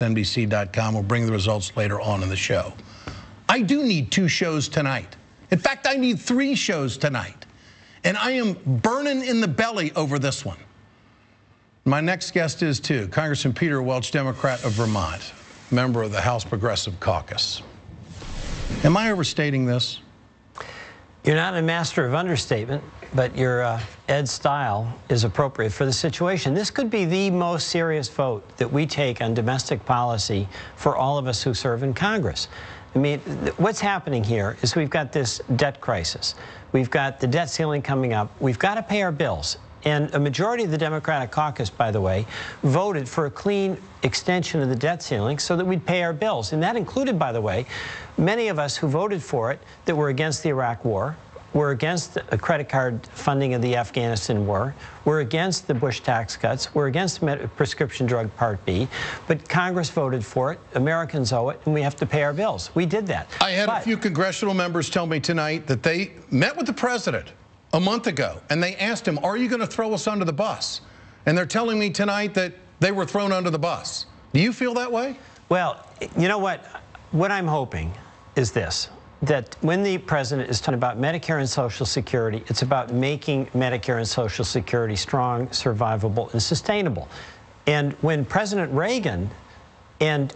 MSNBC.com. We'll bring the results later on in the show. I do need 2 shows tonight. In fact, I need 3 shows tonight. And I am burning in the belly over this one. My next guest is, too, Congressman Peter Welch, Democrat of Vermont, member of the House Progressive Caucus. Am I overstating this? You're not a master of understatement, but your Ed style is appropriate for the situation. This could be the most serious vote that we take on domestic policy for all of us who serve in Congress. I mean, what's happening here is we've got this debt crisis. We've got the debt ceiling coming up. We've got to pay our bills. And a majority of the Democratic caucus, by the way, voted for a clean extension of the debt ceiling so that we'd pay our bills. And that included, by the way, many of us who voted for it that were against the Iraq War, were against the credit card funding of the Afghanistan war, we're against the Bush tax cuts, we're against prescription drug Part B, but Congress voted for it, Americans owe it, and we have to pay our bills. We did that. I had a few congressional members tell me tonight that they met with the president a month ago, and they asked him, are you going to throw us under the bus? And they're telling me tonight that they were thrown under the bus. Do you feel that way? Well, you know what? What I'm hoping is this, that when the president is talking about Medicare and Social Security, it's about making Medicare and Social Security strong, survivable, and sustainable. And when President Reagan and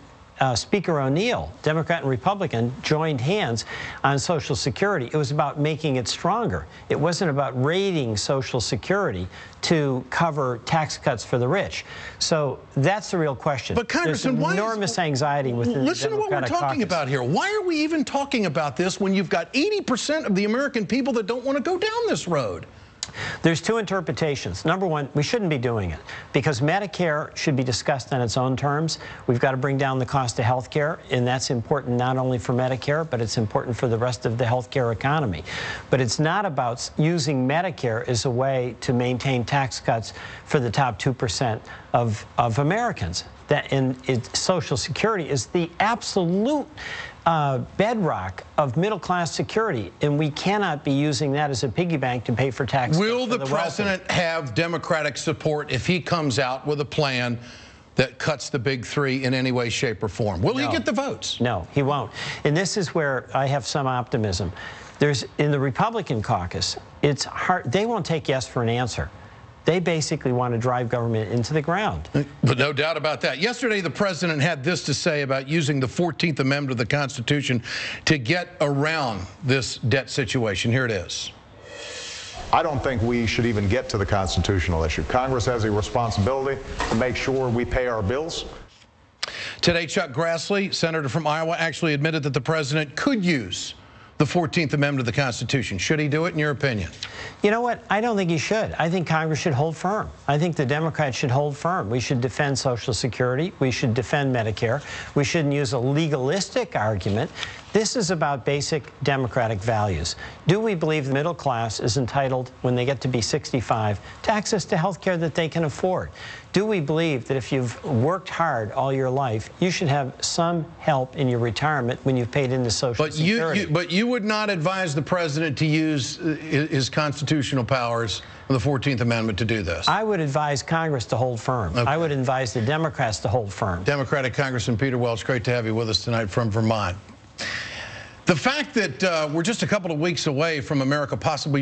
Speaker O'Neill, Democrat and Republican, joined hands on Social Security, it was about making it stronger. It wasn't about raiding Social Security to cover tax cuts for the rich. So that's the real question. But Congressman, there's enormous anxiety within the Democratic Listen to what we're talking about here. Why are we even talking about this when you've got 80% of the American people that don't want to go down this road? There's 2 interpretations. Number one, we shouldn't be doing it because Medicare should be discussed on its own terms. We've got to bring down the cost of health care, and that's important not only for Medicare, but it's important for the rest of the health care economy. But it's not about using Medicare as a way to maintain tax cuts for the top 2% of Americans. Social Security is the absolute bedrock of middle-class security, and we cannot be using that as a piggy bank to pay for taxes. Will the president have Democratic support if he comes out with a plan that cuts the big 3 in any way, shape, or form? Will he get the votes? No, he won't. And this is where I have some optimism. In the Republican caucus, it's hard. They won't take yes for an answer. They basically want to drive government into the ground. But no doubt about that. Yesterday, the president had this to say about using the 14th Amendment of the Constitution to get around this debt situation. Here it is. I don't think we should even get to the constitutional issue. Congress has a responsibility to make sure we pay our bills. Today, Chuck Grassley, senator from Iowa, actually admitted that the president could use the 14th Amendment of the Constitution. Should he do it, in your opinion? You know what? I don't think he should. I think Congress should hold firm. I think the Democrats should hold firm. We should defend Social Security. We should defend Medicare. We shouldn't use a legalistic argument. This is about basic democratic values. Do we believe the middle class is entitled, when they get to be 65, to access to health care that they can afford? Do we believe that if you've worked hard all your life, you should have some help in your retirement when you've paid into Social Security? But you would not advise the president to use his constitutional powers of the 14th Amendment to do this? I would advise Congress to hold firm. Okay. I would advise the Democrats to hold firm. Democratic Congressman Peter Welch, great to have you with us tonight from Vermont. The fact that we're just a couple of weeks away from America possibly